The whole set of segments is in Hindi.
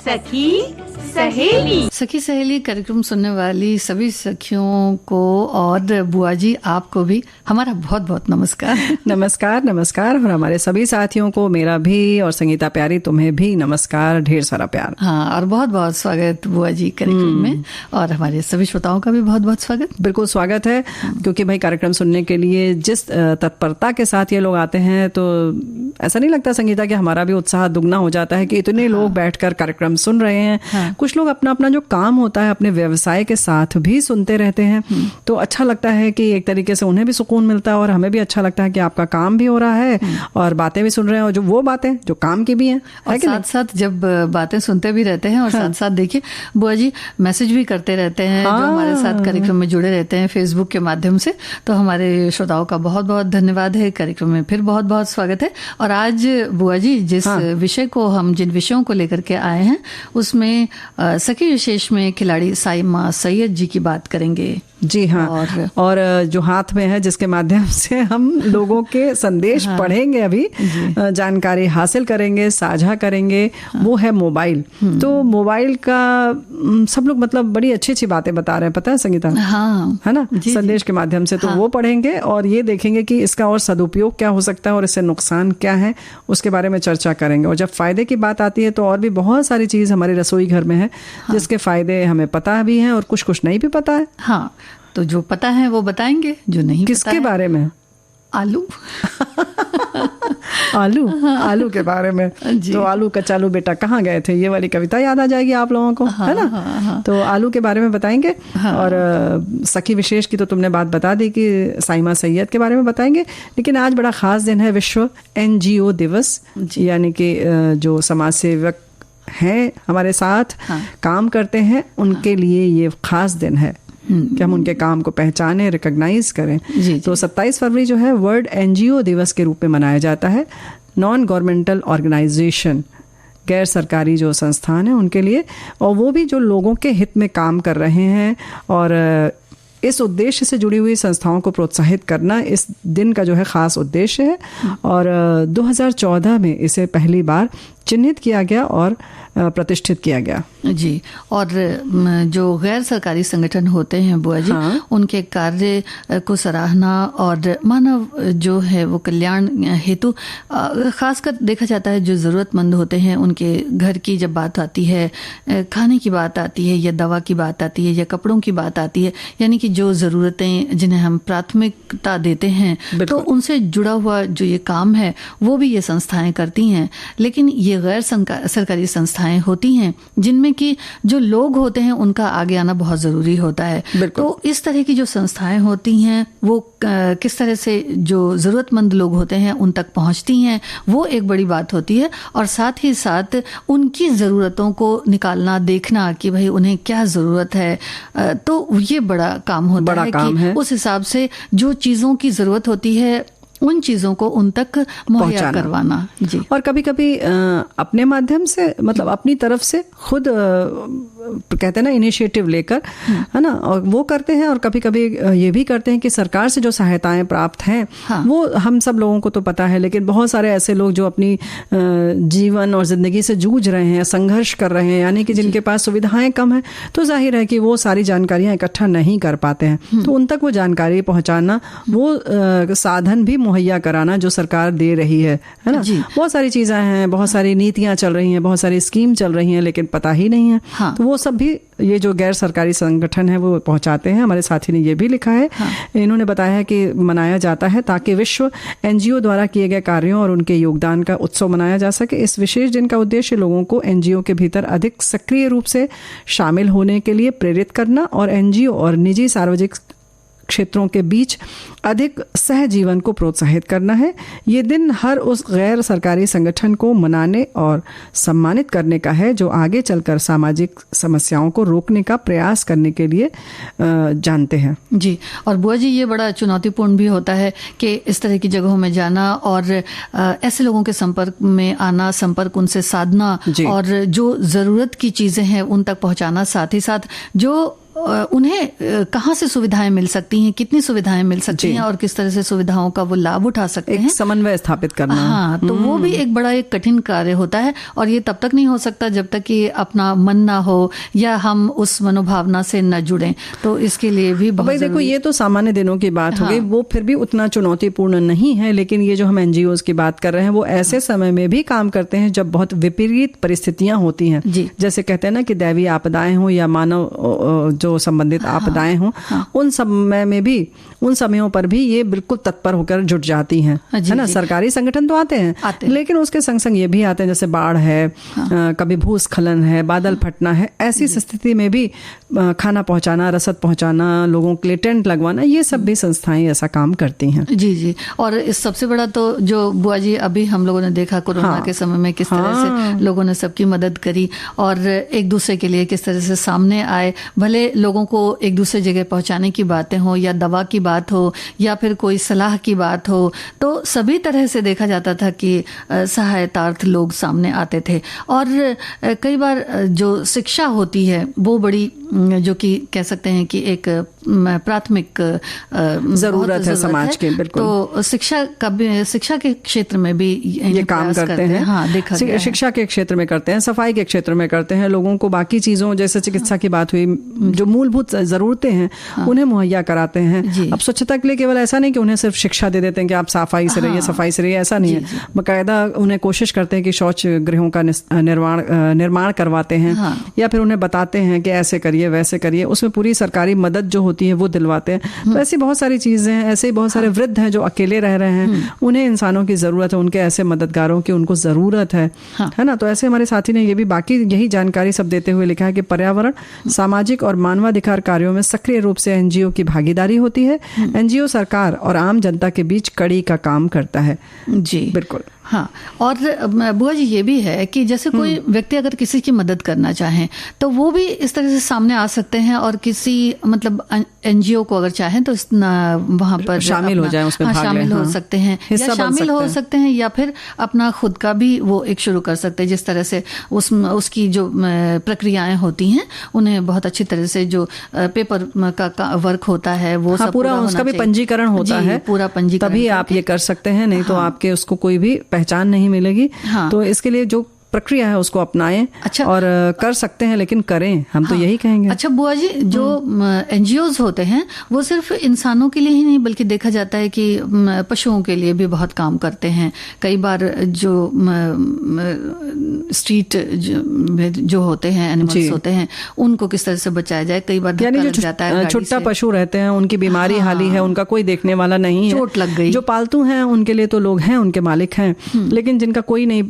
सखी सहेली कार्यक्रम सुनने वाली सभी सखियों को और बुआ जी आपको भी हमारा बहुत बहुत नमस्कार। नमस्कार और हमारे सभी साथियों को मेरा भी और संगीता प्यारी तुम्हें भी नमस्कार, ढेर सारा प्यार। हाँ, और बहुत बहुत स्वागत बुआ जी कार्यक्रम में, और हमारे सभी श्रोताओं का भी बहुत बहुत स्वागत। बिल्कुल स्वागत है, क्योंकि भाई कार्यक्रम सुनने के लिए जिस तत्परता के साथ ये लोग आते हैं तो ऐसा नहीं लगता संगीता कि हमारा भी उत्साह दुगना हो जाता है कि इतने लोग बैठकर कार्यक्रम सुन रहे हैं। कुछ लोग अपना अपना जो काम होता है अपने व्यवसाय के साथ भी सुनते रहते हैं, तो अच्छा लगता है कि एक तरीके से उन्हें भी सुकून मिलता है और हमें भी अच्छा लगता है कि आपका काम भी हो रहा है और बातें भी सुन रहे हैं, और जो वो बातें जो काम की भी हैं, और साथ साथ जब बातें सुनते भी रहते हैं और साथ साथ देखिए बुआ जी मैसेज भी करते रहते हैं जो हमारे साथ कार्यक्रम में जुड़े रहते हैं फेसबुक के माध्यम से। तो हमारे श्रोताओं का बहुत बहुत धन्यवाद है, कार्यक्रम में फिर बहुत बहुत स्वागत है। और आज बुआ जी जिस विषय को हम जिन विषयों को लेकर के आए हैं उसमें सखी विशेष में खिलाड़ी साइमा सैयद जी की बात करेंगे। जी हाँ, और जो हाथ में है जिसके माध्यम से हम लोगों के संदेश पढ़ेंगे, अभी जानकारी हासिल करेंगे, साझा करेंगे, वो है मोबाइल। तो मोबाइल का सब लोग मतलब बड़ी अच्छी अच्छी बातें बता रहे हैं, पता है संगीता? हाँ, है ना, संदेश के माध्यम से। तो वो पढ़ेंगे और ये देखेंगे कि इसका और सदुपयोग क्या हो सकता है और इससे नुकसान क्या है, उसके बारे में चर्चा करेंगे। और जब फायदे की बात आती है तो और भी बहुत सारी चीज हमारे रसोई घर में है जिसके फायदे हमें पता भी हैं और कुछ नहीं भी पता है। हाँ, तो जो पता है वो बताएंगे, जो नहीं किसके पता है, बारे में? आलू आलू के बारे में। तो आलू कचालू बेटा कहाँ गए थे, ये वाली कविता याद आ जाएगी आप लोगों को, है ना? तो आलू के बारे में बताएंगे। और सखी विशेष की तो तुमने बात बता दी कि साइमा सैयद के बारे में बताएंगे। लेकिन आज बड़ा खास दिन है, विश्व NGO दिवस, यानी कि जो समाज सेवक हैं हमारे साथ काम करते हैं उनके लिए ये खास दिन है कि हम उनके काम को पहचानें, रिकॉग्नाइज करें। तो 27 फरवरी जो है वर्ल्ड NGO दिवस के रूप में मनाया जाता है। नॉन गवर्नमेंटल ऑर्गेनाइजेशन, गैर सरकारी जो संस्थान है उनके लिए, और वो भी जो लोगों के हित में काम कर रहे हैं। और इस उद्देश्य से जुड़ी हुई संस्थाओं को प्रोत्साहित करना इस दिन का जो है खास उद्देश्य है। और 2014 में इसे पहली बार चिन्हित किया गया और प्रतिष्ठित किया गया। जी, और जो गैर सरकारी संगठन होते हैं बुआ जी, उनके कार्य को सराहना और मानव जो है वो कल्याण हेतु खासकर देखा जाता है। जो ज़रूरतमंद होते हैं उनके घर की जब बात आती है, खाने की बात आती है या दवा की बात आती है या कपड़ों की बात आती है, यानी कि जो ज़रूरतें जिन्हें हम प्राथमिकता देते हैं, तो उनसे जुड़ा हुआ जो ये काम है वो भी ये संस्थाएं करती हैं। लेकिन ये गैर सरकारी संस्थाएं होती हैं जिनमें कि जो लोग होते हैं उनका आगे आना बहुत ज़रूरी होता है। तो इस तरह की जो संस्थाएं होती हैं वो किस तरह से जो ज़रूरतमंद लोग होते हैं उन तक पहुंचती हैं, वो एक बड़ी बात होती है। और साथ ही साथ उनकी ज़रूरतों को निकालना, देखना कि भाई उन्हें क्या ज़रूरत है, तो ये बड़ा काम होता है कि उस हिसाब से जो चीज़ों की ज़रूरत होती है उन चीजों को उन तक मुहैया करवाना। जी, और कभी कभी अपने माध्यम से, मतलब अपनी तरफ से खुद कहते हैं ना इनिशिएटिव लेकर, है ना, और वो करते हैं। और कभी कभी ये भी करते हैं कि सरकार से जो सहायताएं प्राप्त हैं वो हम सब लोगों को तो पता है, लेकिन बहुत सारे ऐसे लोग जो अपनी जीवन और जिंदगी से जूझ रहे हैं, संघर्ष कर रहे हैं, यानी कि जिनके पास सुविधाएं कम है, तो जाहिर है कि वो सारी जानकारियां इकट्ठा नहीं कर पाते हैं। तो उन तक वो जानकारी पहुंचाना, वो साधन भी मुहैया कराना जो सरकार दे रही है ना। बहुत सारी चीजें हैं, बहुत सारी नीतियां चल रही हैं, बहुत सारी स्कीम चल रही हैं, लेकिन पता ही नहीं है। तो वो सब भी ये जो गैर सरकारी संगठन है वो पहुंचाते हैं। हमारे साथी ने ये भी लिखा है, इन्होंने बताया है कि मनाया जाता है ताकि विश्व NGO द्वारा किए गए कार्यों और उनके योगदान का उत्सव मनाया जा सके। इस विशेष दिन का उद्देश्य लोगों को NGO के भीतर अधिक सक्रिय रूप से शामिल होने के लिए प्रेरित करना और NGO और निजी सार्वजनिक क्षेत्रों के बीच अधिक सहजीवन को प्रोत्साहित करना है। ये दिन हर उस गैर सरकारी संगठन को मनाने और सम्मानित करने का है जो आगे चलकर सामाजिक समस्याओं को रोकने का प्रयास करने के लिए जानते हैं। जी, और बुआ जी ये बड़ा चुनौतीपूर्ण भी होता है कि इस तरह की जगहों में जाना और ऐसे लोगों के संपर्क में आना, संपर्क उनसे साधना और जो ज़रूरत की चीज़ें हैं उन तक पहुँचाना, साथ ही साथ जो उन्हें कहाँ से सुविधाएं मिल सकती हैं, कितनी सुविधाएं मिल सकती हैं और किस तरह से सुविधाओं का वो लाभ उठा सकते हैं, समन्वय स्थापित करना। हाँ, तो वो भी एक बड़ा एक कठिन कार्य होता है और ये तब तक नहीं हो सकता जब तक कि अपना मन ना हो या हम उस मनोभावना से न जुड़ें। तो इसके लिए भी बहुत देखो, ये तो सामान्य दिनों की बात हो गई, वो फिर भी उतना चुनौतीपूर्ण नहीं है। लेकिन ये जो हम एनजीओ की बात कर रहे हैं वो ऐसे समय में भी काम करते हैं जब बहुत विपरीत परिस्थितियां होती हैं। जैसे कहते हैं ना कि दैवीय आपदाएं हो या मानव जो संबंधित आपदाएं हों, उन समय में भी, उन समयों पर भी ये बिल्कुल तत्पर होकर जुट जाती हैं, है ना। सरकारी संगठन तो आते हैं, लेकिन उसके संग संग ये भी आते हैं, जैसे बाढ़ है, कभी भूस्खलन है, बादल फटना है, ऐसी स्थिति में भी खाना पहुंचाना, रसद पहुंचाना, लोगों के लिए टेंट लगवाना, ये सब भी संस्थाएं ऐसा काम करती हैं। जी। और इस सबसे बड़ा तो जो बुआ जी अभी हम लोगों ने देखा कोरोना के समय में किस तरह से लोगों ने सबकी मदद करी और एक दूसरे के लिए किस तरह से सामने आए। भले लोगों को एक दूसरे जगह पहुंचाने की बातें हो या दवा की बात हो या फिर कोई सलाह की बात हो, तो सभी तरह से देखा जाता था कि सहायतार्थ लोग सामने आते थे। और कई बार जो शिक्षा होती है वो बड़ी, जो कि कह सकते हैं कि एक प्राथमिक जरूरत है समाज के। बिल्कुल। तो शिक्षा के क्षेत्र में भी ये काम करते हैं। हाँ, देखा गया है। शिक्षा के क्षेत्र में करते हैं, सफाई के क्षेत्र में करते हैं, लोगों को बाकी चीजों जैसे चिकित्सा की बात हुई, जो मूलभूत जरूरतें हैं उन्हें मुहैया कराते हैं। अब स्वच्छता के लिए केवल ऐसा नहीं कि उन्हें सिर्फ शिक्षा दे देते हैं कि आप सफाई से रहिए, सफाई से रहिए, ऐसा नहीं है। बाकायदा उन्हें कोशिश करते हैं कि शौच गृहों का निर्माण करवाते हैं या फिर उन्हें बताते हैं कि ऐसे करिए वैसे करिए, उसमें पूरी सरकारी मदद जो होती है वो दिलवाते हैं। तो ऐसी बहुत सारी चीजें हैं। ऐसे ही बहुत सारे वृद्ध हैं जो अकेले रह रहे हैं, उन्हें इंसानों की जरूरत है, उनके ऐसे मददगारों की उनको जरूरत है ना। तो ऐसे हमारे साथी ने ये भी बाकी यही जानकारी सब देते हुए लिखा है कि पर्यावरण, सामाजिक और मानवाधिकार कार्यों में सक्रिय रूप से एनजीओ की भागीदारी होती है। एनजीओ सरकार और आम जनता के बीच कड़ी का काम करता है। जी बिल्कुल। हाँ, और बुआ जी ये भी है कि जैसे कोई व्यक्ति अगर किसी की मदद करना चाहे तो वो भी इस तरह से सामने आ सकते हैं और किसी मतलब एनजीओ को अगर चाहें तो वहाँ पर शामिल हो जाए, उसमें शामिल हो सकते हैं या शामिल हो सकते हैं या फिर अपना खुद का भी वो एक शुरू कर सकते हैं। जिस तरह से उसकी जो प्रक्रियाएं होती हैं उन्हें बहुत अच्छी तरह से जो पेपर का वर्क होता है वो सब पूरा उसका भी पंजीकरण होता है, पूरा पंजीकरण, तभी आप ये कर सकते हैं, नहीं तो आपके उसको कोई भी पहचान नहीं मिलेगी। तो इसके लिए जो प्रक्रिया है उसको अपनाएं। अच्छा। और कर सकते हैं लेकिन करें, हम तो यही कहेंगे। अच्छा बुआ जी, जो एनजीओज होते हैं वो सिर्फ इंसानों के लिए ही नहीं बल्कि देखा जाता है कि पशुओं के लिए भी बहुत काम करते हैं। कई बार जो स्ट्रीट जो होते हैं एनिमल्स होते हैं उनको किस तरह से बचाया जाए। कई बार धक्का लग जाता है, छुट्टा पशु रहते हैं, उनकी बीमारी हाली है, उनका कोई देखने वाला नहीं है, चोट लग गई। जो पालतू हैं उनके लिए तो लोग हैं, उनके मालिक हैं, लेकिन जिनका कोई नहीं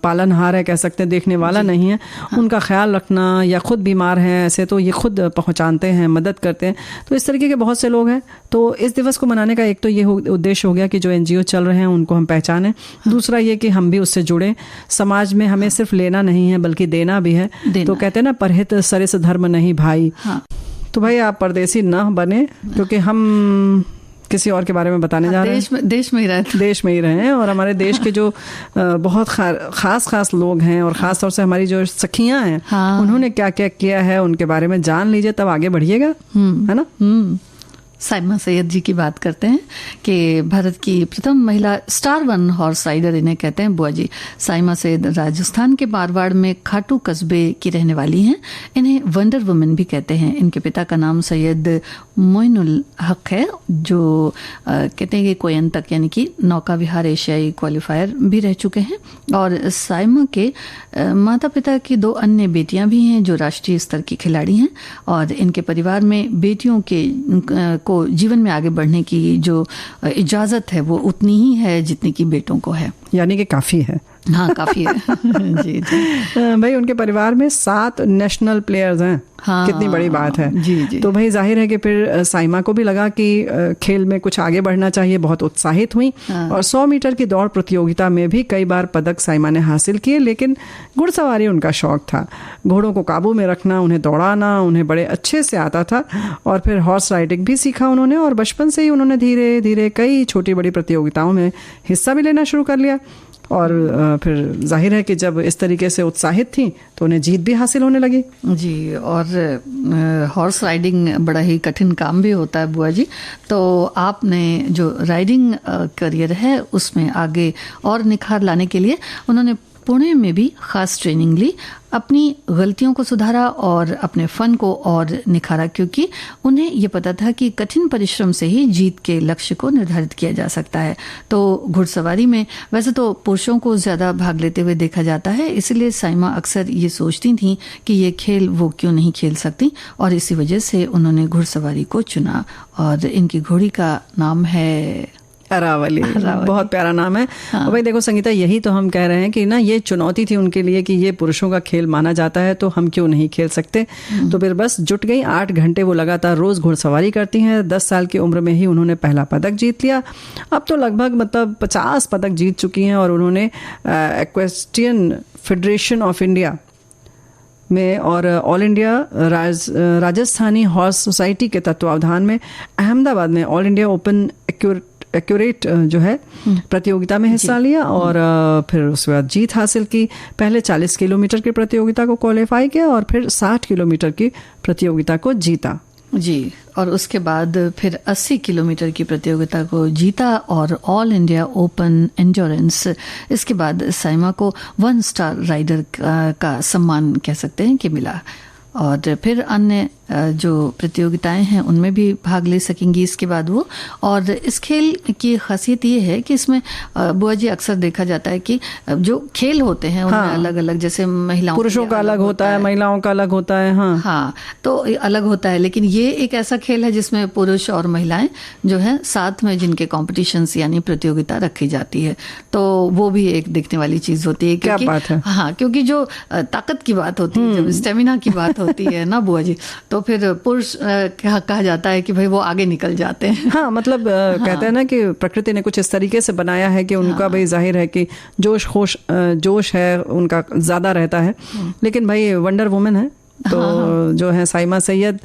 पालनहार है, कह सकते हैं देखने वाला नहीं है, उनका ख्याल रखना, या खुद बीमार हैं ऐसे तो ये खुद पहुंचाते हैं, मदद करते हैं। तो इस तरीके के बहुत से लोग हैं। तो इस दिवस को मनाने का एक तो ये उद्देश्य हो गया कि जो एनजीओ चल रहे हैं उनको हम पहचानें। दूसरा ये कि हम भी उससे जुड़ें। समाज में हमें सिर्फ लेना नहीं है बल्कि देना भी है। तो कहते हैं ना, परहित सरिस धर्म नहीं भाई। तो भाई आप परदेसी ना बने, क्योंकि हम किसी और के बारे में बताने जा रहे हैं। देश में ही रहे हैं और हमारे देश के जो बहुत खास लोग हैं और खास तौर से हमारी जो सखियां हैं, उन्होंने क्या क्या किया है उनके बारे में जान लीजिए, तब आगे बढ़िएगा, है ना। साइमा सैयद जी की बात करते हैं कि भारत की प्रथम महिला स्टार वन हॉर्स राइडर इन्हें कहते हैं बुआ जी। साइमा सैयद राजस्थान के मारवाड़ में खाटू कस्बे की रहने वाली हैं। इन्हें वंडर वुमन भी कहते हैं। इनके पिता का नाम सैयद मोइनुल हक है, जो कहते हैं कि कोयन तक यानी कि नौका विहार एशियाई क्वालिफायर भी रह चुके हैं। और साइमा के माता पिता की 2 अन्य बेटियां भी हैं जो राष्ट्रीय स्तर की खिलाड़ी हैं। और इनके परिवार में बेटियों को जीवन में आगे बढ़ने की जो इजाजत है वो उतनी ही है जितनी की बेटों को है, यानी कि काफी है। हाँ, काफी है। जी। भाई उनके परिवार में 7 नेशनल प्लेयर्स हैं। हाँ, कितनी बड़ी बात है। जी। तो भाई जाहिर है कि फिर साइमा को भी लगा कि खेल में कुछ आगे बढ़ना चाहिए, बहुत उत्साहित हुई। और 100 मीटर की दौड़ प्रतियोगिता में भी कई बार पदक साइमा ने हासिल किए, लेकिन घुड़सवारी उनका शौक था। घोड़ों को काबू में रखना, उन्हें दौड़ाना उन्हें बड़े अच्छे से आता था। और फिर हॉर्स राइडिंग भी सीखा उन्होंने, और बचपन से ही उन्होंने धीरे धीरे कई छोटी बड़ी प्रतियोगिताओं में हिस्सा भी लेना शुरू कर लिया। और फिर जाहिर है कि जब इस तरीके से उत्साहित थी तो उन्हें जीत भी हासिल होने लगी। जी, और हॉर्स राइडिंग बड़ा ही कठिन काम भी होता है बुआ जी, तो आपने जो राइडिंग करियर है उसमें आगे और निखार लाने के लिए उन्होंने पुणे में भी खास ट्रेनिंग ली, अपनी गलतियों को सुधारा और अपने फन को और निखारा, क्योंकि उन्हें ये पता था कि कठिन परिश्रम से ही जीत के लक्ष्य को निर्धारित किया जा सकता है। तो घुड़सवारी में वैसे तो पुरुषों को ज्यादा भाग लेते हुए देखा जाता है, इसलिए साइमा अक्सर ये सोचती थी कि ये खेल वो क्यों नहीं खेल सकती, और इसी वजह से उन्होंने घुड़सवारी को चुना। और इनकी घोड़ी का नाम है अरावली। बहुत प्यारा नाम है। हाँ। और भाई देखो संगीता, यही तो हम कह रहे हैं कि ना ये चुनौती थी उनके लिए कि ये पुरुषों का खेल माना जाता है तो हम क्यों नहीं खेल सकते। तो फिर बस जुट गई। 8 घंटे वो लगातार रोज घुड़सवारी करती हैं। 10 साल की उम्र में ही उन्होंने पहला पदक जीत लिया। अब तो लगभग 50 पदक जीत चुकी हैं और उन्होंने इक्वेस्ट्रियन फेडरेशन ऑफ इंडिया में और all India Rajasthani horse society के तत्वावधान में अहमदाबाद में ऑल इंडिया ओपन एक्यूरेट जो है प्रतियोगिता में हिस्सा लिया और फिर उसके बाद जीत हासिल की। पहले 40 किलोमीटर की प्रतियोगिता को क्वालिफाई किया और फिर 60 किलोमीटर की प्रतियोगिता को जीता। जी, और उसके बाद फिर 80 किलोमीटर की प्रतियोगिता को जीता और ऑल इंडिया ओपन एंड्योरेंस। इसके बाद साइमा को 1 स्टार राइडर का सम्मान कह सकते हैं कि मिला। और फिर अन्य जो प्रतियोगिताएं हैं उनमें भी भाग ले सकेंगी इसके बाद वो। और इस खेल की खासियत ये है कि इसमें बुआ जी अक्सर देखा जाता है कि जो खेल होते हैं उनमें अलग अलग, जैसे महिलाओं पुरुषों का अलग होता है, महिलाओं का अलग होता है। हाँ, तो अलग होता है, लेकिन ये एक ऐसा खेल है जिसमें पुरुष और महिलाएं जो है साथ में जिनके कॉम्पिटिशन्स यानी प्रतियोगिता रखी जाती है, तो वो भी एक देखने वाली चीज होती है। क्या बात है। हाँ, क्योंकि जो ताकत की बात होती है, जब स्टेमिना की बात होती है ना बुआ जी, तो फिर पुरुष कहा जाता है कि भाई वो आगे निकल जाते हैं। हाँ, मतलब कहते हैं ना कि प्रकृति ने कुछ इस तरीके से बनाया है कि उनका भाई जाहिर है कि जोश है उनका ज्यादा रहता है। लेकिन भाई वंडर वुमेन है तो जो है साइमा सैयद,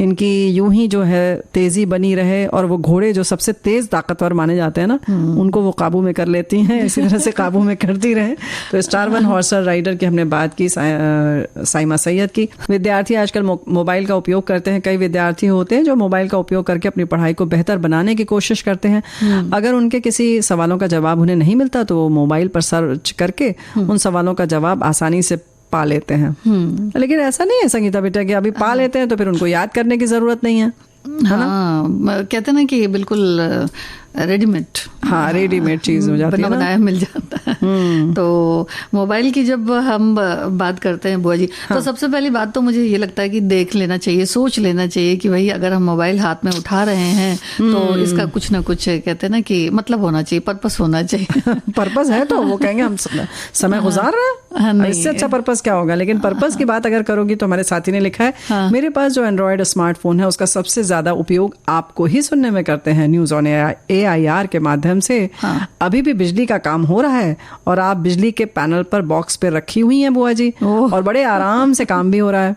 इनकी यूं ही जो है तेजी बनी रहे और वो घोड़े जो सबसे तेज ताकतवर माने जाते हैं ना, उनको वो काबू में कर लेती हैं, इसी तरह से काबू में करती रहे। तो स्टार 1 हॉर्सर राइडर की हमने बात की साइमा सैयद की। विद्यार्थी आजकल मोबाइल का उपयोग करते हैं। कई विद्यार्थी होते हैं जो मोबाइल का उपयोग करके अपनी पढ़ाई को बेहतर बनाने की कोशिश करते हैं। अगर उनके किसी सवालों का जवाब उन्हें नहीं मिलता तो वो मोबाइल पर सर्च करके उन सवालों का जवाब आसानी से पा लेते हैं। लेकिन ऐसा नहीं है संगीता बेटा कि अभी पा लेते हैं तो फिर उनको याद करने की जरूरत नहीं है। कहते ना कि बिल्कुल रेडीमेड, हाँ, रेडीमेड चीज हो जाती है, बनाया मिल जाता है। तो मोबाइल की जब हम बात करते हैं बुआ जी, तो सबसे पहली बात तो मुझे ये लगता है कि देख लेना चाहिए, सोच लेना चाहिए कि भाई अगर हम मोबाइल हाथ में उठा रहे हैं तो इसका कुछ ना कुछ कहते हैं ना कि मतलब होना चाहिए, पर्पस होना चाहिए। पर्पस है तो वो कहेंगे हम समय गुजार रहे हैं, इससे अच्छा पर्पस क्या होगा। लेकिन पर्पस की बात अगर करोगी तो हमारे साथी ने लिखा है, मेरे पास जो एंड्रॉयड स्मार्टफोन है उसका सबसे ज्यादा उपयोग आपको ही सुनने में करते हैं, न्यूज ऑन AIR के माध्यम से। अभी भी बिजली का काम हो रहा है और आप बिजली के पैनल पर बॉक्स पे रखी हुई हैं बुआ जी, और बड़े आराम से काम भी हो रहा है।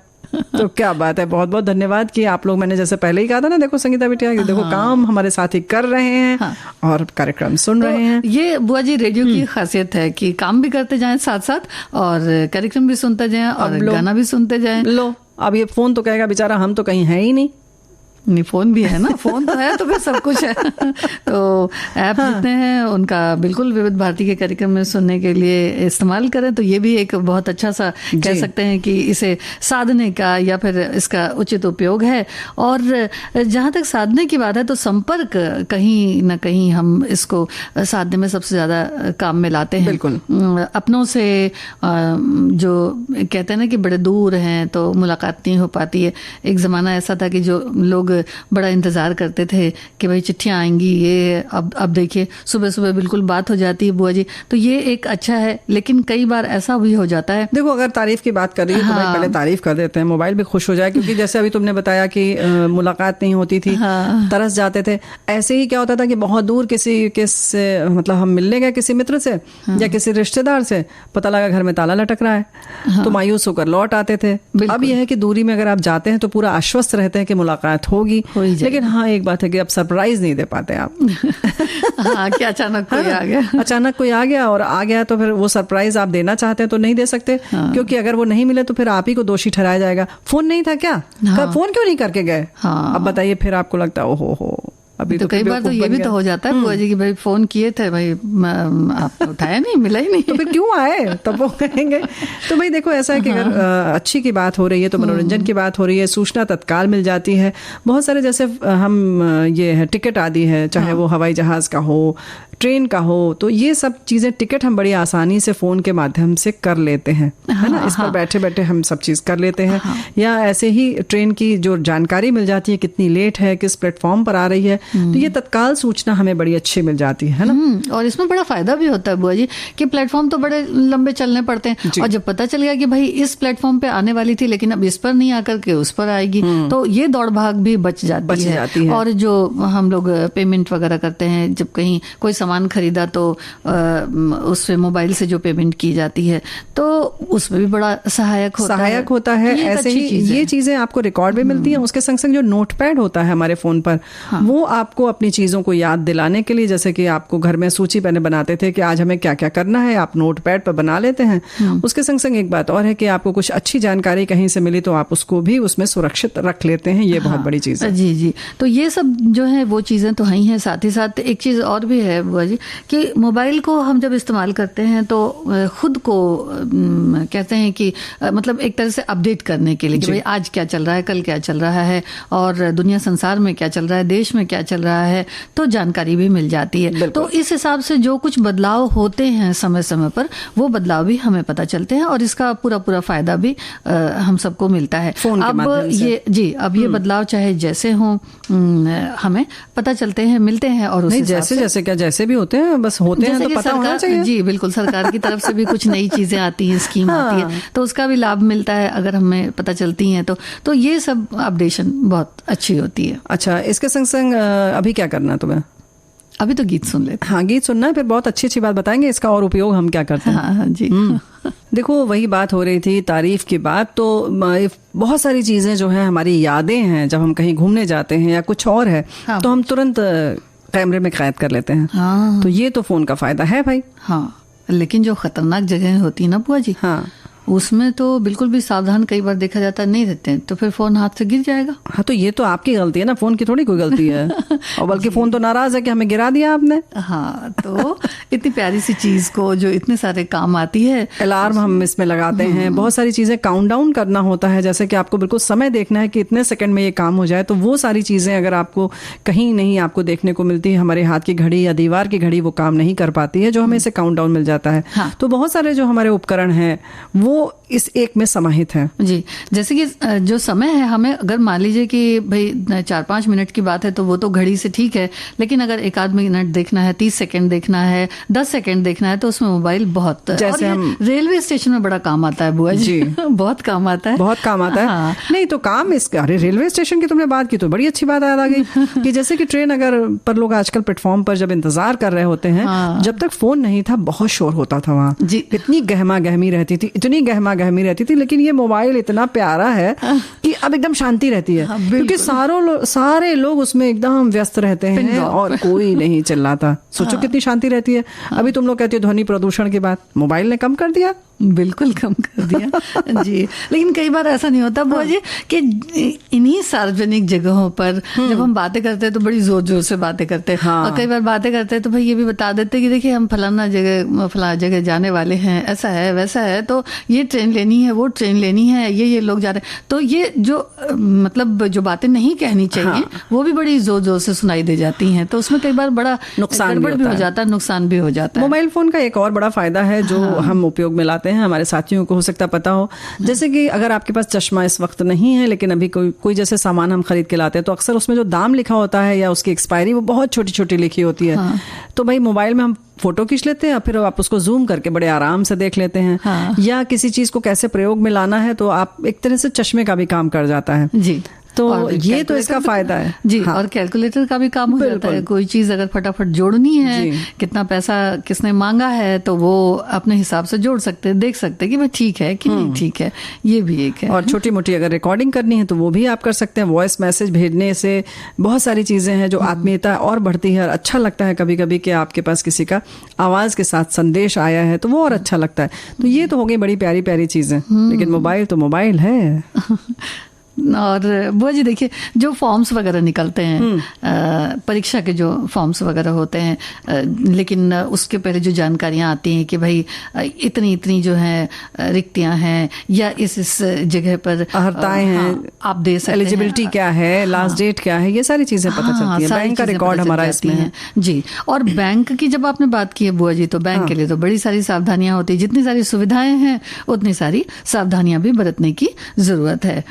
तो क्या बात है, बहुत बहुत धन्यवाद कि आप लोग, मैंने जैसे पहले ही कहा था ना, देखो संगीता बिटिया, देखो काम हमारे साथी कर रहे हैं और कार्यक्रम सुन रहे हैं। ये बुआ जी रेडियो की खासियत है कि काम भी करते जाएं साथ साथ और कार्यक्रम भी सुनते जाएं और गाना भी सुनते जाएं। लो, अब ये फोन तो कहेगा बेचारा हम तो कहीं है ही नहीं। फोन भी है ना, फोन तो है तो फिर सब कुछ है। तो ऐप जितने हैं उनका बिल्कुल विविध भारती के कार्यक्रम में सुनने के लिए इस्तेमाल करें, तो ये भी एक बहुत अच्छा सा कह सकते हैं कि इसे साधने का या फिर इसका उचित उपयोग है। और जहाँ तक साधने की बात है तो संपर्क कहीं ना कहीं हम इसको साधने में सबसे ज्यादा काम में लाते हैं। बिल्कुल, अपनों से जो कहते हैं ना कि बड़े दूर हैं तो मुलाकात नहीं हो पाती है। एक जमाना ऐसा था कि जो लोग बड़ा इंतजार करते थे कि भाई चिट्ठियां आएंगी, ये अब देखिए सुबह सुबह बिल्कुल बात हो जाती है बुआ जी, तो ये एक अच्छा है। लेकिन कई बार ऐसा भी हो जाता है, देखो अगर तारीफ की बात कर रही है तो भाई पहले तारीफ कर देते हैं, मोबाइल भी खुश हो जाए, क्योंकि जैसे अभी तुमने बताया कि मुलाकात नहीं होती थी, तरस जाते थे। ऐसे ही क्या होता था कि बहुत दूर किसी से मतलब हम मिलने गए किसी मित्र से या किसी रिश्तेदार से, पता लगा घर में ताला लटक रहा है, तो मायूस होकर लौट आते थे। अब यह है कि दूरी में अगर आप जाते हैं तो पूरा आश्वस्त रहते हैं कि मुलाकात हो होगी, हो ही जाएगी। लेकिन हाँ एक बात है कि अब सरप्राइज नहीं दे पाते आप। हाँ, कि अचानक कोई आ गया, अचानक कोई आ गया, और आ गया तो फिर वो सरप्राइज आप देना चाहते हैं तो नहीं दे सकते, क्योंकि अगर वो नहीं मिले तो फिर आप ही को दोषी ठहराया जाएगा। फोन नहीं था क्या, फोन क्यों नहीं करके गए, अब बताइए, फिर आपको लगता है ओहो अभी तो कई बार तो ये भी तो हो जाता है बुआ जी कि भाई फोन किए थे, भाई आपने उठाया नहीं, मिला ही नहीं, तो फिर क्यों आए, तब वो कहेंगे। तो भाई देखो ऐसा है कि अगर अच्छी की बात हो रही है तो मनोरंजन की बात हो रही है, सूचना तत्काल मिल जाती है। बहुत सारे जैसे हम ये है टिकट आदि है, चाहे वो हवाई जहाज का हो, ट्रेन का हो, तो ये सब चीजें टिकट हम बड़ी आसानी से फोन के माध्यम से कर लेते हैं, है ना। इस पर बैठे बैठे हम सब चीज कर लेते हैं। या ऐसे ही ट्रेन की जो जानकारी मिल जाती है, कितनी लेट है, किस प्लेटफॉर्म पर आ रही है, तो ये तत्काल सूचना हमें बड़ी अच्छी मिल जाती है ना। और इसमें बड़ा फायदा भी होता है बुआ जी कि प्लेटफॉर्म तो बड़े लंबे चलने पड़ते हैं, और जब पता चल गया कि भाई इस प्लेटफॉर्म पे आने वाली थी लेकिन अब इस पर नहीं आकर के उस पर आएगी, तो ये दौड़ भाग भी बच जाती है। और जो हम लोग पेमेंट वगैरह करते हैं, जब कहीं कोई सामान खरीदा तो उससे मोबाइल से जो पेमेंट की जाती है तो उसमें भी बड़ा सहायक होता है। ऐसे ही ये चीजें आपको रिकॉर्ड भी मिलती हैं। उसके संग संग जो नोटपैड होता है हमारे फोन पर, वो आपको अपनी चीजों को याद दिलाने के लिए, जैसे कि आपको घर में सूची पहले बनाते थे कि आज हमें क्या क्या करना है, आप नोटपैड पर बना लेते हैं। उसके संग संग एक बात और है कि आपको कुछ अच्छी जानकारी कहीं से मिली तो आप उसको भी उसमें सुरक्षित रख लेते हैं। ये बहुत बड़ी चीज है। जी, तो ये सब जो है वो चीजें तो ही हैं। साथ ही साथ एक चीज और भी है बुआ जी कि मोबाइल को हम जब इस्तेमाल करते हैं तो खुद को कहते हैं कि मतलब एक तरह से अपडेट करने के लिए कि भाई आज क्या चल रहा है, कल क्या चल रहा है, और दुनिया संसार में क्या चल रहा है, देश में क्या चल रहा है, तो जानकारी भी मिल जाती है। तो इस हिसाब से जो कुछ बदलाव होते हैं समय समय पर, वो बदलाव भी हमें पता चलते हैं और इसका पूरा फायदा भी हम सबको मिलता है। अब ये बदलाव चाहे जैसे हों हमें पता चलते हैं, मिलते हैं, और उस जैसे भी होते हैं, बस होते हैं तो पता होना चाहिए। जी बिल्कुल, सरकार की तरफ से भी कुछ नई चीजें आती हैं, स्कीम आती है, तो उसका भी लाभ मिलता है अगर हमें पता चलती हैं तो ये सब अपडेशन बहुत अच्छी होती है। अच्छा, इसके संग संग अभी क्या करना है तुम्हें? अभी तो गीत सुन लेते हैं। हाँ, गीत सुनना है, फिर बहुत अच्छी बात बताएंगे इसका और उपयोग हम क्या करते हैं। हाँ जी। देखो वही बात हो रही थी तारीफ की बात, तो बहुत सारी चीजें जो है हमारी यादें हैं, जब हम कहीं घूमने जाते हैं या कुछ और है तो हम तुरंत कैमरे में कैद कर लेते हैं। तो ये तो फोन का फायदा है भाई। हाँ, लेकिन जो खतरनाक जगह होती है ना बुआ जी, उसमें तो बिल्कुल भी सावधान कई बार देखा जाता नहीं रहते हैं, तो फिर फोन हाथ से गिर जाएगा। हाँ, तो ये तो आपकी गलती है ना, फोन की थोड़ी कोई गलती है। और बल्कि फोन तो नाराज है कि हमें गिरा दिया आपने। हाँ, तो इतनी प्यारी सी चीज को जो इतने सारे काम आती है, अलार्म हम इसमें लगाते हैं, बहुत सारी चीजें काउंटडाउन करना होता है, जैसे कि आपको बिल्कुल समय देखना है कि इतने सेकंड में ये काम हो जाए, तो वो सारी चीजें अगर आपको कहीं नहीं आपको देखने को मिलती है, हमारे हाथ की घड़ी या दीवार की घड़ी वो काम नहीं कर पाती है, जो हमें इसे काउंटडाउन मिल जाता है। तो बहुत सारे जो हमारे उपकरण हैं वो इस एक में समाहित है। जी, जैसे कि जो समय है, हमें अगर मान लीजिए कि भाई 4-5 मिनट की बात है तो वो तो घड़ी से ठीक है, लेकिन अगर 1-8 मिनट देखना है, 30 सेकंड देखना है, 10 सेकंड देखना है, तो उसमें मोबाइल बहुत, जैसे हम रेलवे स्टेशन में बड़ा काम आता है बुआ जी। बहुत काम आता है, बहुत काम आता है। हाँ। नहीं तो काम इसका, अरे रेलवे स्टेशन की तुमने बात की तो बड़ी अच्छी बात याद आ गई कि जैसे कि ट्रेन अगर पर लोग आजकल प्लेटफॉर्म पर जब इंतजार कर रहे होते हैं, जब तक फोन नहीं था बहुत शोर होता था वहाँ, इतनी गहमा गहमी रहती थी, लेकिन ये मोबाइल इतना प्यारा है कि अब एकदम शांति रहती है। क्योंकि सारे लोग उसमें एकदम व्यस्त रहते हैं और कोई नहीं चिल्लाता। सोचो कितनी शांति रहती है। अभी तुम लोग कहते हो ध्वनि प्रदूषण की बात, मोबाइल ने कम कर दिया, बिल्कुल कम कर दिया। जी, लेकिन कई बार ऐसा नहीं होता बुआ जी कि इन्हीं सार्वजनिक जगहों पर जब हम बातें करते हैं तो बड़ी जोर जोर से बातें करते हैं। और कई बार बातें करते हैं तो भाई ये भी बता देते हैं कि देखिए हम फलाना जगह जाने वाले हैं, ऐसा है वैसा है, तो ये ट्रेन लेनी है, वो ट्रेन लेनी है, ये लोग जा रहे हैं। तो ये जो मतलब जो बातें नहीं कहनी चाहिए वो भी बड़ी जोर जोर से सुनाई दे जाती हैं, तो उसमें कई बार बड़ा नुकसान भी हो जाता है, नुकसान भी हो जाता है। मोबाइल फोन का एक और बड़ा फायदा है जो हम उपयोग में लाते हैं, हमारे साथियों को हो सकता पता हो, जैसे कि अगर आपके पास चश्मा इस वक्त नहीं है, लेकिन अभी कोई जैसे सामान हम खरीद के लाते हैं तो अक्सर उसमें जो दाम लिखा होता है या उसकी एक्सपायरी वो बहुत छोटी छोटी लिखी होती है। तो भाई मोबाइल में हम फोटो खींच लेते हैं, फिर आप उसको जूम करके बड़े आराम से देख लेते हैं। या किसी चीज को कैसे प्रयोग में लाना है तो आप एक तरह से चश्मे का भी काम कर जाता है। जी, तो ये तो इसका फायदा है जी। हाँ। और कैलकुलेटर का भी काम हो जाता है, कोई चीज अगर फटाफट जोड़नी है, कितना पैसा किसने मांगा है, तो वो अपने हिसाब से जोड़ सकते हैं, देख सकते हैं कि भाई ठीक है कि नहीं ठीक है। ये भी एक है। और छोटी मोटी अगर रिकॉर्डिंग करनी है तो वो भी आप कर सकते हैं। वॉइस मैसेज भेजने से बहुत सारी चीजें हैं जो आत्मीयता और बढ़ती है, और अच्छा लगता है कभी कभी कि आपके पास किसी का आवाज के साथ संदेश आया है, तो वो और अच्छा लगता है। तो ये तो हो गई बड़ी प्यारी प्यारी चीजें, लेकिन मोबाइल तो मोबाइल है। और बुआ जी देखिए, जो फॉर्म्स वगैरह निकलते हैं, परीक्षा के जो फॉर्म्स वगैरह होते हैं, लेकिन उसके पहले जो जानकारियां आती हैं कि भाई इतनी इतनी जो है रिक्तियां हैं, या इस जगह पर अर्हताएं हैं, आप दे सकते हैं, एलिजिबिलिटी क्या है, लास्ट डेट क्या है, ये सारी चीजें पता चलती हैं। बैंक का रिकॉर्ड हमारा इसमें है जी। और बैंक की जब आपने बात की है बुआ जी, तो बैंक के लिए तो बड़ी सारी सावधानियां होती है। जितनी सारी सुविधाएं हैं उतनी सारी सावधानियां भी बरतने की जरूरत है।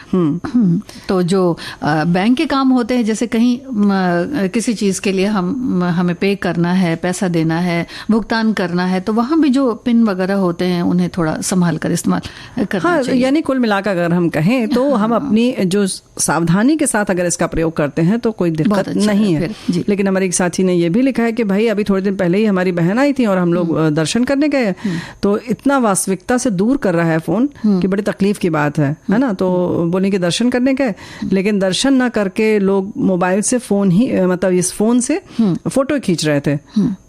तो जो बैंक के काम होते हैं, जैसे कहीं किसी चीज के लिए हमें पे करना है, पैसा देना है, भुगतान करना है, तो वहां भी जो पिन वगैरह होते हैं उन्हें थोड़ा संभाल कर इस्तेमाल करना चाहिए। यानी कुल मिलाकर अगर हम कहें तो हम अपनी जो सावधानी के साथ अगर इसका प्रयोग करते हैं तो कोई दिक्कत नहीं है। लेकिन हमारे एक साथी ने यह भी लिखा है कि भाई अभी थोड़े दिन पहले ही हमारी बहन आई थी और हम लोग दर्शन करने गए, तो इतना वास्तविकता से दूर कर रहा है फोन कि बड़ी तकलीफ की बात है ना। तो बोले कि दर्शन करने गए, लेकिन दर्शन ना करके लोग मोबाइल से फोन ही मतलब इस फोन से फोटो खींच रहे थे।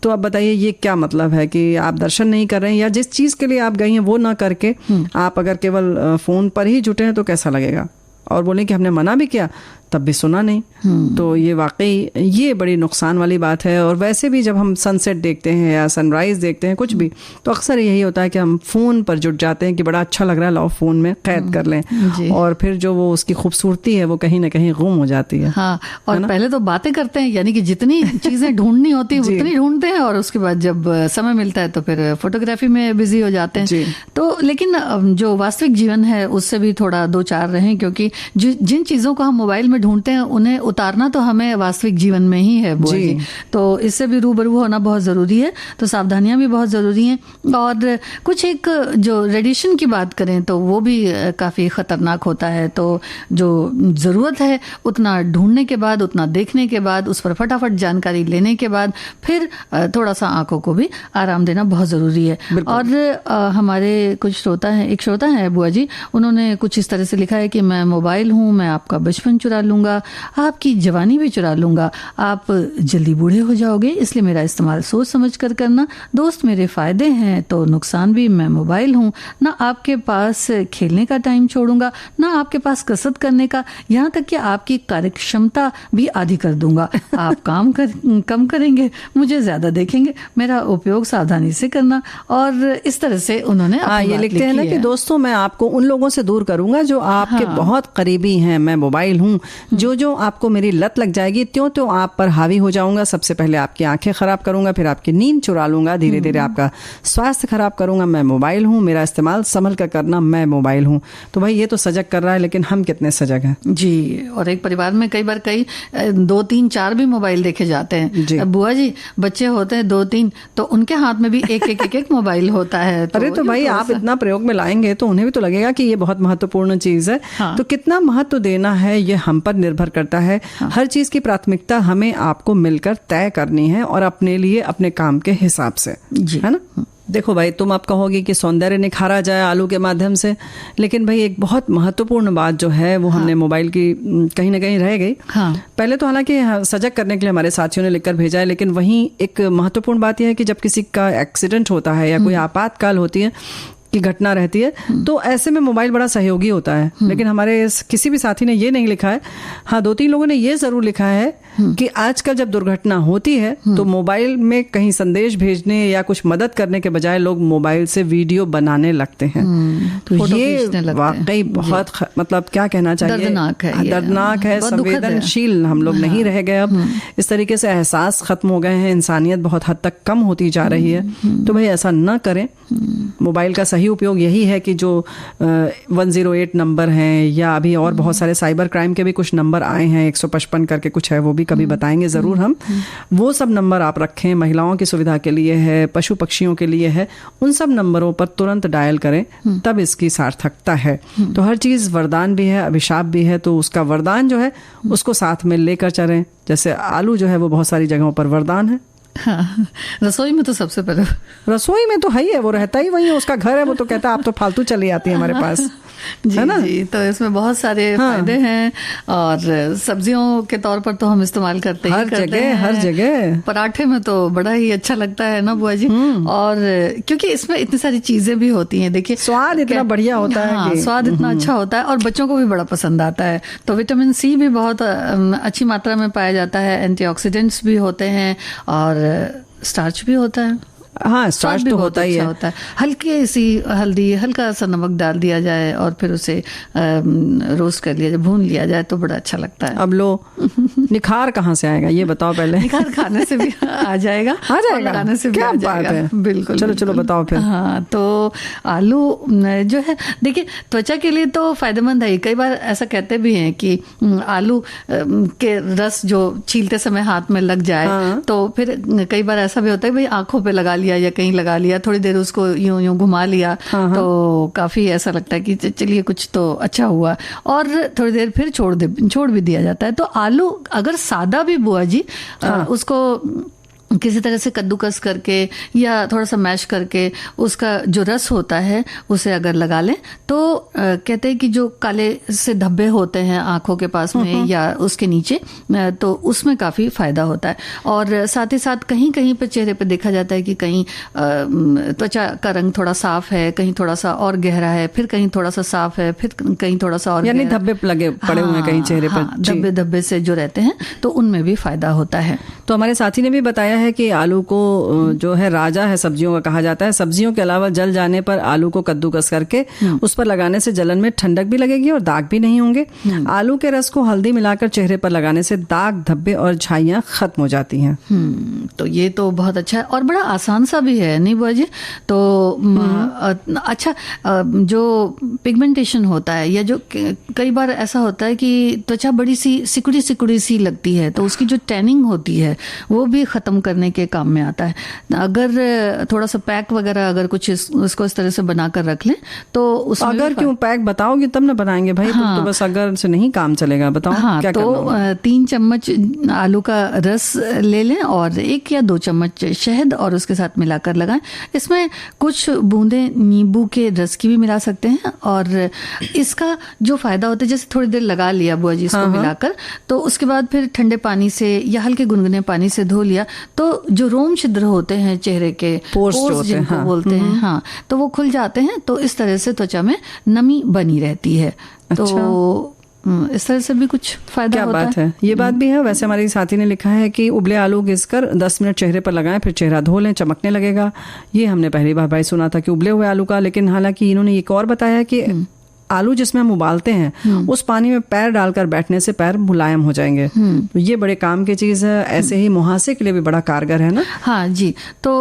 तो अब बताइए ये क्या मतलब है कि आप दर्शन नहीं कर रहे हैं, या जिस चीज के लिए आप गई हैं वो ना करके आप अगर केवल फोन पर ही जुटे हैं तो कैसा लगेगा। और बोले कि हमने मना भी किया तब भी सुना नहीं। तो ये वाकई ये बड़ी नुकसान वाली बात है। और वैसे भी जब हम सनसेट देखते हैं या सनराइज देखते हैं कुछ भी, तो अक्सर यही होता है कि हम फोन पर जुट जाते हैं कि बड़ा अच्छा लग रहा है, लाओ फोन में कैद कर लें, और फिर जो वो उसकी खूबसूरती है वो कहीं ना कहीं गुम हो जाती है। हाँ, और पहले तो बातें करते हैं, यानी कि जितनी चीजें ढूंढनी होती है उतनी ढूंढते हैं, और उसके बाद जब समय मिलता है तो फिर फोटोग्राफी में बिजी हो जाते हैं। तो लेकिन जो वास्तविक जीवन है उससे भी थोड़ा दो चार रहें, क्योंकि जिन चीजों को हम मोबाइल में ढूंढते हैं उन्हें उतारना तो हमें वास्तविक जीवन में ही है बुआ जी। तो इससे भी रूबरू होना बहुत जरूरी है। तो सावधानियां भी बहुत जरूरी हैं। और कुछ एक जो रेडिएशन की बात करें तो वो भी काफी खतरनाक होता है। तो जो जरूरत है उतना ढूंढने के बाद, उतना देखने के बाद, उस पर फटाफट जानकारी लेने के बाद फिर थोड़ा सा आंखों को भी आराम देना बहुत जरूरी है। और हमारे कुछ श्रोता हैं, एक श्रोता है बुआ जी, उन्होंने कुछ इस तरह से लिखा है कि मैं मोबाइल हूं, मैं आपका बचपन चुरा लूंगा, आपकी जवानी भी चुरा लूंगा, आप जल्दी बूढ़े हो जाओगे, इसलिए मेरा इस्तेमाल सोच समझ कर करना। दोस्त मेरे फायदे हैं तो नुकसान भी, मैं मोबाइल हूं, ना आपके पास खेलने का टाइम छोड़ूंगा, ना आपके पास कसरत करने का, यहाँ तक कि आपकी कार्यक्षमता भी आधी कर दूंगा। आप कम करेंगे, मुझे ज्यादा देखेंगे, मेरा उपयोग सावधानी से करना। और इस तरह से उन्होंने ये लिखते हैं ना कि दोस्तों मैं आपको उन लोगों से दूर करूंगा जो आपके बहुत करीबी हैं, मैं मोबाइल हूं, जो आपको मेरी लत लग जाएगी त्यों त्यों आप पर हावी हो जाऊंगा। सबसे पहले आपकी आंखें खराब करूंगा, फिर आपकी नींद चुरा लूंगा, धीरे धीरे आपका स्वास्थ्य खराब करूंगा, मैं मोबाइल हूं, मेरा इस्तेमाल संभल कर करना, मैं मोबाइल हूं। तो भाई ये तो सजग कर रहा है, लेकिन हम कितने सजग हैं जी। और एक परिवार में कई बार 2 3 4 भी मोबाइल देखे जाते हैं बुआ जी। बच्चे होते हैं 2 3, तो उनके हाथ में भी एक मोबाइल होता है। अरे तो भाई आप इतना प्रयोग में लाएंगे तो उन्हें भी तो लगेगा कि ये बहुत महत्वपूर्ण चीज है। तो कितना महत्व देना है ये हम पर निर्भर करता है। हर चीज की प्राथमिकता हमें आपको मिलकर तय करनी है, और अपने लिए अपने काम के हिसाब से, है ना। देखो भाई, तुम आप कहोगे कि सौंदर्य निखारा जाए आलू के माध्यम से, लेकिन भाई एक बहुत महत्वपूर्ण बात जो है वो हमने मोबाइल की कहीं ना कहीं रह गई। पहले तो हालांकि सजग करने के लिए हमारे साथियों ने लिखकर भेजा है, लेकिन वहीं एक महत्वपूर्ण बात यह है कि जब किसी का एक्सीडेंट होता है या कोई आपातकाल होती है की घटना रहती है, तो ऐसे में मोबाइल बड़ा सहयोगी होता है। लेकिन हमारे किसी भी साथी ने ये नहीं लिखा है। हाँ, 2-3 लोगों ने ये जरूर लिखा है कि आजकल जब दुर्घटना होती है तो मोबाइल में कहीं संदेश भेजने या कुछ मदद करने के बजाय लोग मोबाइल से वीडियो बनाने लगते हैं। तो ये वाकई बहुत मतलब क्या कहना चाहिए, दर्दनाक है, संवेदनशील हम लोग नहीं रह गए। अब इस तरीके से एहसास खत्म हो गए हैं, इंसानियत बहुत हद तक कम होती जा रही है। तो भाई ऐसा न करें। मोबाइल का सही उपयोग यही है कि जो 108 नंबर हैं, या अभी और बहुत सारे साइबर क्राइम के भी कुछ नंबर आए हैं, 155 करके कुछ है, वो भी कभी बताएंगे जरूर हम। वो सब नंबर आप रखें, महिलाओं की सुविधा के लिए है, पशु पक्षियों के लिए है, उन सब नंबरों पर तुरंत डायल करें, तब तब इसकी सार्थकता है। तो हर चीज़ वरदान भी है, अभिशाप भी है, तो उसका वरदान जो है उसको साथ में लेकर चलें। जैसे आलू जो है वो बहुत सारी जगहों पर वरदान है। हाँ, रसोई में तो सबसे पहले, रसोई में तो है ही है, वो रहता ही वही है, उसका घर है, वो तो कहता है आप तो फालतू चली आती है हमारे पास। जी जी, तो इसमें बहुत सारे फायदे हैं। और सब्जियों के तौर पर तो हम इस्तेमाल करते हर जगह, हर जगह। पराठे में तो बड़ा ही अच्छा लगता है ना बुआ जी। और क्योंकि इसमें इतनी सारी चीजें भी होती हैं, देखिए स्वाद इतना बढ़िया होता है। हाँ, स्वाद इतना अच्छा होता है और बच्चों को भी बड़ा पसंद आता है। तो विटामिन सी भी बहुत अच्छी मात्रा में पाया जाता है, एंटीऑक्सीडेंट्स भी होते हैं और स्टार्च भी होता है। हाँ, स्टार्च तो होता ही है। होता है। हल्की सी हल्दी, हल्का सा नमक डाल दिया जाए और फिर उसे रोस्ट कर लिया जाए, भून लिया जाए तो बड़ा अच्छा लगता है। अब लो निखार कहाँ से आएगा ये बताओ पहले। निखार खाने से भी आ जाएगा, लगाने से भी आ जाएगा। बिल्कुल, चलो बताओ फिर। हाँ, तो आलू जो है देखिए त्वचा के लिए तो फायदेमंद है। कई बार ऐसा कहते भी हैं कि आलू के रस जो छीलते समय हाथ में लग जाए तो फिर कई बार ऐसा भी होता है भाई आंखों पे लगा लिया या कहीं लगा लिया, थोड़ी देर उसको यूं घुमा लिया तो काफी ऐसा लगता है कि चलिए कुछ तो अच्छा हुआ, और थोड़ी देर फिर छोड़ भी दिया जाता है। तो आलू अगर सादा भी बुआ जी उसको किसी तरह से कद्दूकस करके या थोड़ा सा मैश करके उसका जो रस होता है उसे अगर लगा लें तो कहते हैं कि जो काले से धब्बे होते हैं आंखों के पास में या उसके नीचे, तो उसमें काफ़ी फायदा होता है। और साथ ही साथ कहीं कहीं पर चेहरे पर देखा जाता है कि कहीं त्वचा का रंग थोड़ा साफ है, कहीं थोड़ा सा और गहरा है, फिर कहीं थोड़ा सा साफ है, फिर कहीं थोड़ा सा और यानी धब्बे लगे पड़े हुए हैं कहीं चेहरे पर। धब्बे से जो रहते हैं तो उनमें भी फायदा होता है। तो हमारे साथी ने भी बताया है कि आलू को जो है राजा है सब्जियों का कहा जाता है। सब्जियों के अलावा जल जाने पर आलू को कद्दूकस करके उस पर लगाने से जलन में ठंडक भी लगेगी और दाग भी नहीं होंगे। आलू के रस को हल्दी मिलाकर चेहरे पर लगाने से दाग, धब्बे और झाइयां खत्म हो जाती हैं। तो ये तो बहुत अच्छा है और बड़ा आसान सा भी है, नहीं बुआ जी? तो अच्छा, जो पिगमेंटेशन होता है या जो कई बार ऐसा होता है कि त्वचा बड़ी सी सिकुड़ी सी लगती है, तो उसकी जो टैनिंग होती है वो भी खत्म करने के काम में आता है। अगर थोड़ा सा पैक वगैरह अगर कुछ इसको इस तरह से बनाकर रख लें तो उसमें अगर क्यों पैक बताओगे तब ना बनाएंगे भाई। हाँ, तो बस अगर से नहीं काम चलेगा, बताओ। हाँ, क्या तो 3 चम्मच आलू का रस ले लें और 1 या 2 चम्मच शहद और उसके साथ मिलाकर लगाएं। इसमें कुछ बूंदे नींबू के रस की भी मिला सकते हैं और इसका जो फायदा होता है, जैसे थोड़ी देर लगा लिया बुआ जी इसको मिलाकर, तो उसके बाद फिर ठंडे पानी से या हल्के गुनगुने पानी से धो लिया तो जो रोम छिद्र होते हैं चेहरे के, पोर्स जिनको बोलते हैं, हाँ, तो वो खुल जाते हैं। तो इस तरह से त्वचा में नमी बनी रहती है। तो इस तरह से भी कुछ फायदा होता है। क्या बात है, ये बात भी है। वैसे हमारी साथी ने लिखा है कि उबले आलू घिसकर 10 मिनट चेहरे पर लगाएं, फिर चेहरा धो लें, चमकने लगेगा। ये हमने पहली बार भाई सुना था कि उबले हुए आलू का, लेकिन हालांकि इन्होंने एक और बताया कि आलू जिसमें हम उबालते हैं उस पानी में पैर डालकर बैठने से पैर मुलायम हो जाएंगे। तो ये बड़े काम की चीज है। ऐसे ही मुहासे के लिए भी बड़ा कारगर है ना। हाँ जी, तो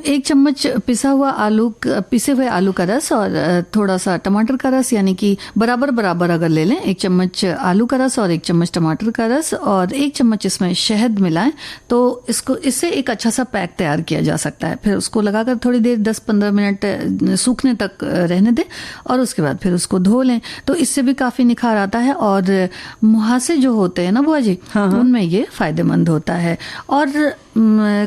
1 चम्मच पिसे हुए आलू का रस और थोड़ा सा टमाटर का रस, यानी कि बराबर अगर ले लें, 1 चम्मच आलू का रस और 1 चम्मच टमाटर का रस और 1 चम्मच इसमें शहद मिलाएं, तो इससे एक अच्छा सा पैक तैयार किया जा सकता है। फिर उसको लगाकर थोड़ी देर 10-15 मिनट सूखने तक रहने दें और उसके बाद फिर उसको धो लें, तो इससे भी काफी निखार आता है। और मुहासे जो होते हैं ना बुआ जी, उनमें ये फायदेमंद होता है। और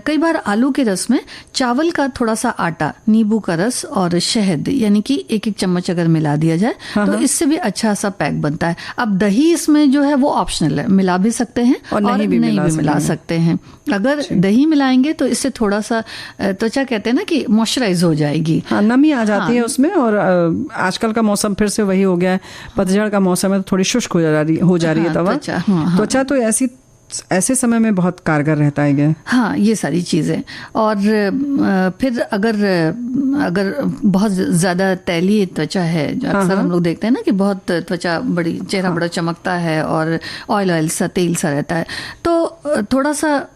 कई बार आलू के रस में चावल का थोड़ा सा आटा, नींबू का रस और शहद, यानी कि 1-1 चम्मच अगर मिला दिया जाए तो इससे भी अच्छा सा पैक बनता है। अब दही इसमें जो है वो ऑप्शनल है, मिला भी सकते हैं और नहीं भी मिला सकते हैं। अगर दही मिलाएंगे तो इससे थोड़ा सा त्वचा कहते हैं ना कि मॉइस्चराइज हो जाएगी। हाँ, नमी आ जाती है उसमें। और आजकल का मौसम फिर से वही हो गया है, पतझड़ का मौसम है, तो थोड़ी शुष्क हो जा रही है त्वचा। तो ऐसे समय में बहुत कारगर रहता है। हाँ, ये सारी चीज़ें। और फिर अगर बहुत ज़्यादा तैलीय त्वचा है, अक्सर हम लोग देखते हैं ना कि बहुत त्वचा चेहरा बड़ा चमकता है और ऑयल सा तेल सा रहता है, तो थोड़ा सा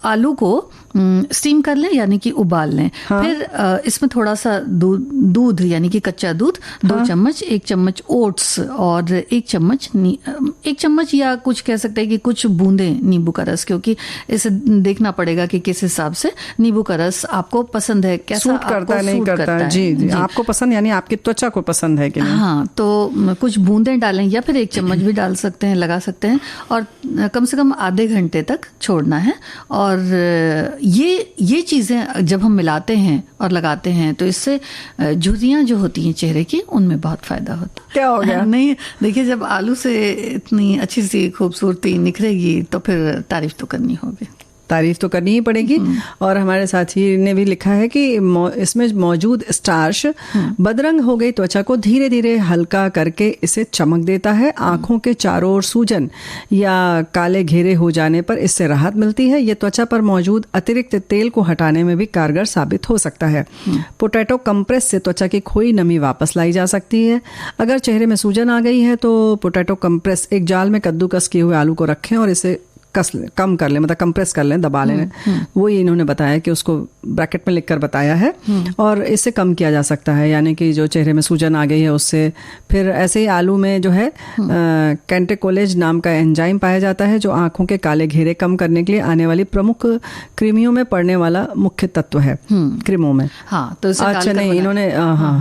आलू को स्टीम कर लें यानी कि उबाल लें। फिर इसमें थोड़ा सा दूध यानी कि कच्चा दूध 2 चम्मच, 1 चम्मच ओट्स और 1 चम्मच या कुछ कह सकते हैं कि कुछ बूंदे नींबू का रस, क्योंकि इसे देखना पड़ेगा कि किस हिसाब से नींबू का रस आपको पसंद है, कैसा सूट करता है नहीं करता है। जी, आपको पसंद यानी आपकी त्वचा को पसंद है कि नहीं। हाँ, तो कुछ बूंदे डालें या फिर 1 चम्मच भी डाल सकते हैं, लगा सकते हैं, और कम से कम आधे घंटे तक छोड़ना है। और ये चीज़ें जब हम मिलाते हैं और लगाते हैं तो इससे झुर्रियाँ जो होती हैं चेहरे की उनमें बहुत फ़ायदा होता है। क्या हो गया? नहीं, देखिए, जब आलू से इतनी अच्छी सी खूबसूरती निखरेगी तो फिर तारीफ तो करनी होगी। तारीफ तो करनी ही पड़ेगी। और हमारे साथी ने भी लिखा है कि इसमें मौजूद स्टार्च बदरंग हो गई त्वचा को धीरे धीरे हल्का करके इसे चमक देता है। आंखों के चारों ओर सूजन या काले घेरे हो जाने पर इससे राहत मिलती है। ये त्वचा पर मौजूद अतिरिक्त तेल को हटाने में भी कारगर साबित हो सकता है। पोटैटो कंप्रेस से त्वचा की खोई नमी वापस लाई जा सकती है। अगर चेहरे में सूजन आ गई है तो पोटैटो कंप्रेस एक जाल में कद्दूकस किए हुए आलू को रखें और इसे कम कर लें, मतलब कंप्रेस कर लें, दबा लें। वो ही इन्होंने बताया कि उसको ब्रैकेट में लिखकर बताया है। और इससे कम किया जा सकता है, यानी कि जो चेहरे में सूजन आ गई है उससे। फिर ऐसे ही आलू में जो है कैंटेकोलेज नाम का एंजाइम पाया जाता है जो आंखों के काले घेरे कम करने के लिए आने वाली प्रमुख कृमियों में पड़ने वाला मुख्य तत्व है क्रीमों में। हाँ, तो अच्छा, नहीं, इन्होंने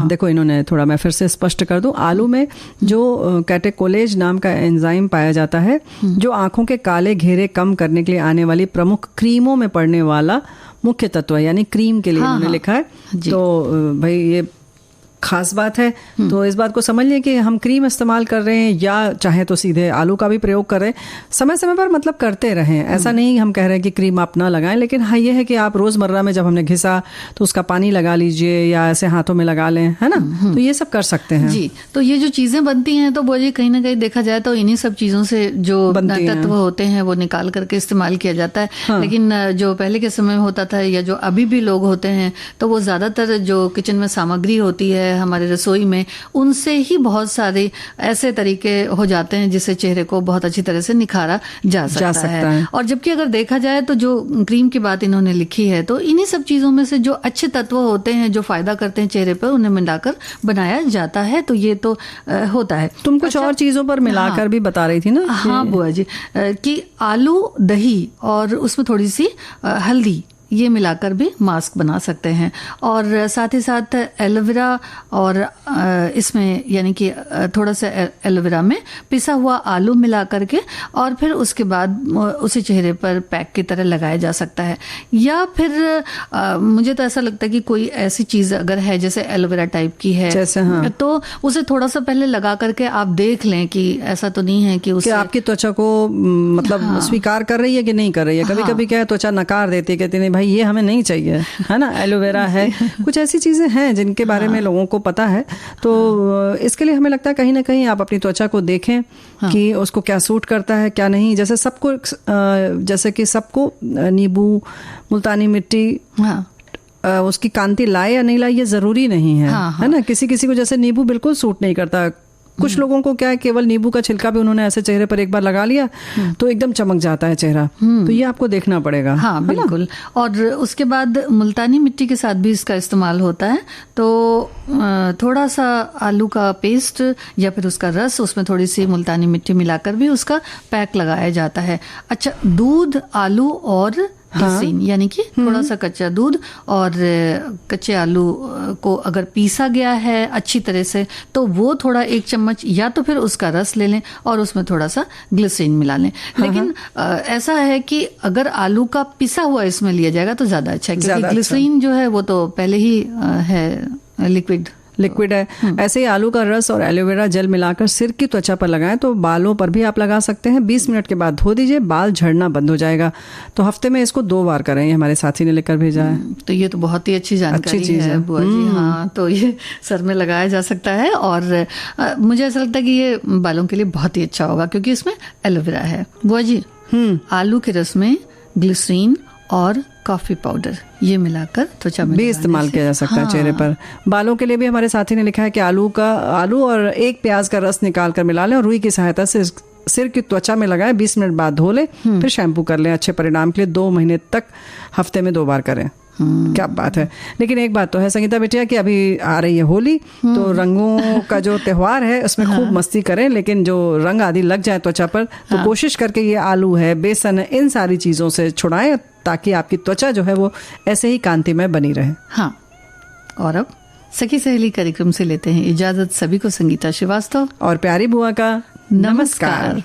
देखो, इन्होंने थोड़ा, मैं फिर से स्पष्ट कर दूं, आलू में जो कैंटेकोलेज नाम का एंजाइम पाया जाता है जो आंखों के काले घेरे कम करने के लिए आने वाली प्रमुख क्रीमों में पड़ने वाला मुख्य तत्व है, यानी क्रीम के लिए उन्होंने लिखा है। तो भाई ये खास बात है। तो इस बात को समझ लें कि हम क्रीम इस्तेमाल कर रहे हैं या चाहे तो सीधे आलू का भी प्रयोग कर रहे हैं, समय समय पर मतलब करते रहें। ऐसा नहीं हम कह रहे हैं कि क्रीम आप ना लगाएं, लेकिन हाँ ये है कि आप रोजमर्रा में जब हमने घिसा तो उसका पानी लगा लीजिए या ऐसे हाथों में लगा लें, है ना। तो ये सब कर सकते हैं जी। तो ये जो चीजें बनती हैं तो बोलिए कहीं ना कहीं देखा जाए तो इन्हीं सब चीजों से जो तत्व होते हैं वो निकाल करके इस्तेमाल किया जाता है। हाँ। लेकिन जो पहले के समय में होता था या जो अभी भी लोग होते हैं तो वो ज्यादातर जो किचन में सामग्री होती है हमारे रसोई में, उनसे ही बहुत सारे ऐसे तरीके हो जाते हैं जिससे चेहरे को बहुत अच्छी तरह से निखारा जा सकता है। और जबकि अगर देखा जाए तो जो क्रीम की बात इन्होंने लिखी है तो इन्हीं सब चीजों में से जो अच्छे तत्व होते हैं जो फायदा करते हैं चेहरे पर, उन्हें मिलाकर बनाया जाता है। तो ये तो होता है। तुम कुछ और चीजों पर मिलाकर भी बता रही थी ना। हाँ बुआ जी, कि आलू, दही और उसमें थोड़ी सी हल्दी, ये मिलाकर भी मास्क बना सकते हैं। और साथ ही साथ एलोवेरा और इसमें यानी कि थोड़ा सा एलोवेरा में पिसा हुआ आलू मिला करके और फिर उसके बाद उसे चेहरे पर पैक की तरह लगाया जा सकता है। या फिर मुझे तो ऐसा लगता है कि कोई ऐसी चीज़ अगर है जैसे एलोवेरा टाइप की है जैसे, हाँ, तो उसे थोड़ा सा पहले लगा करके आप देख लें कि ऐसा तो नहीं है कि उससे आपकी त्वचा को मतलब स्वीकार कर रही है कि नहीं कर रही है। कभी कभी क्या है, त्वचा नकार देती है, कहती नहीं भाई ये हमें नहीं चाहिए, है ना। एलोवेरा है, कुछ ऐसी चीजें हैं जिनके बारे में लोगों को पता है। तो इसके लिए हमें लगता है कहीं ना कहीं आप अपनी त्वचा को देखें कि उसको क्या सूट करता है क्या नहीं। जैसे जैसे कि सबको नींबू, मुल्तानी मिट्टी उसकी कांति लाए या नहीं लाए ये जरूरी नहीं है, है ना। किसी किसी को जैसे नींबू बिल्कुल सूट नहीं करता। कुछ लोगों को क्या है, केवल नींबू का छिलका भी उन्होंने ऐसे चेहरे पर एक बार लगा लिया तो एकदम चमक जाता है चेहरा। तो ये आपको देखना पड़ेगा। हाँ बिल्कुल। और उसके बाद मुल्तानी मिट्टी के साथ भी इसका इस्तेमाल होता है। तो थोड़ा सा आलू का पेस्ट या फिर उसका रस, उसमें थोड़ी सी मुल्तानी मिट्टी मिलाकर भी उसका पैक लगाया जाता है। अच्छा, दूध, आलू और ग्लिसरीन, यानी कि थोड़ा सा कच्चा दूध और कच्चे आलू को अगर पीसा गया है अच्छी तरह से तो वो थोड़ा 1 चम्मच या तो फिर उसका रस ले लें और उसमें थोड़ा सा ग्लिसरीन मिला लें। लेकिन ऐसा है कि अगर आलू का पिसा हुआ इसमें लिया जाएगा तो ज्यादा अच्छा है, क्योंकि ग्लिसरीन जो है वो तो पहले ही है लिक्विड है। ऐसे ही आलू का रस और एलोवेरा जेल मिलाकर सिर की त्वचा पर लगाएं तो बालों पर भी आप लगा सकते हैं। 20 मिनट के बाद धो दीजिए, बाल झड़ना बंद हो जाएगा। तो हफ्ते में इसको 2 बार करें, हमारे साथी ने लिखकर भेजा है। तो ये तो बहुत ही अच्छी जानकारी है बुआ जी। हाँ, तो ये सर में लगाया जा सकता है और मुझे ऐसा लगता है कि ये बालों के लिए बहुत ही अच्छा होगा क्योंकि इसमें एलोवेरा है। बुआ जी, आलू के रस में ग्लिसरीन और कॉफी पाउडर ये मिलाकर त्वचा में भी इस्तेमाल किया जा सकता है चेहरे पर। बालों के लिए भी हमारे साथी ने लिखा है कि आलू और 1 प्याज का रस निकाल कर मिला लें और रुई की सहायता से सिर की त्वचा में लगाएं, 20 मिनट बाद धो लें, फिर शैम्पू कर लें। अच्छे परिणाम के लिए 2 महीने तक हफ्ते में 2 बार करें। क्या बात है। लेकिन एक बात तो है संगीता बिटिया कि अभी आ रही है होली, तो रंगों का जो त्योहार है उसमें खूब मस्ती करें, लेकिन जो रंग आदि लग जाए त्वचा पर तो कोशिश करके ये आलू है, बेसन है, इन सारी चीज़ों से छुड़ाएं ताकि आपकी त्वचा जो है वो ऐसे ही कांतिमय बनी रहे। हाँ, और अब सखी सहेली कार्यक्रम से लेते हैं इजाजत। सभी को संगीता श्रीवास्तव और प्यारी बुआ का नमस्कार।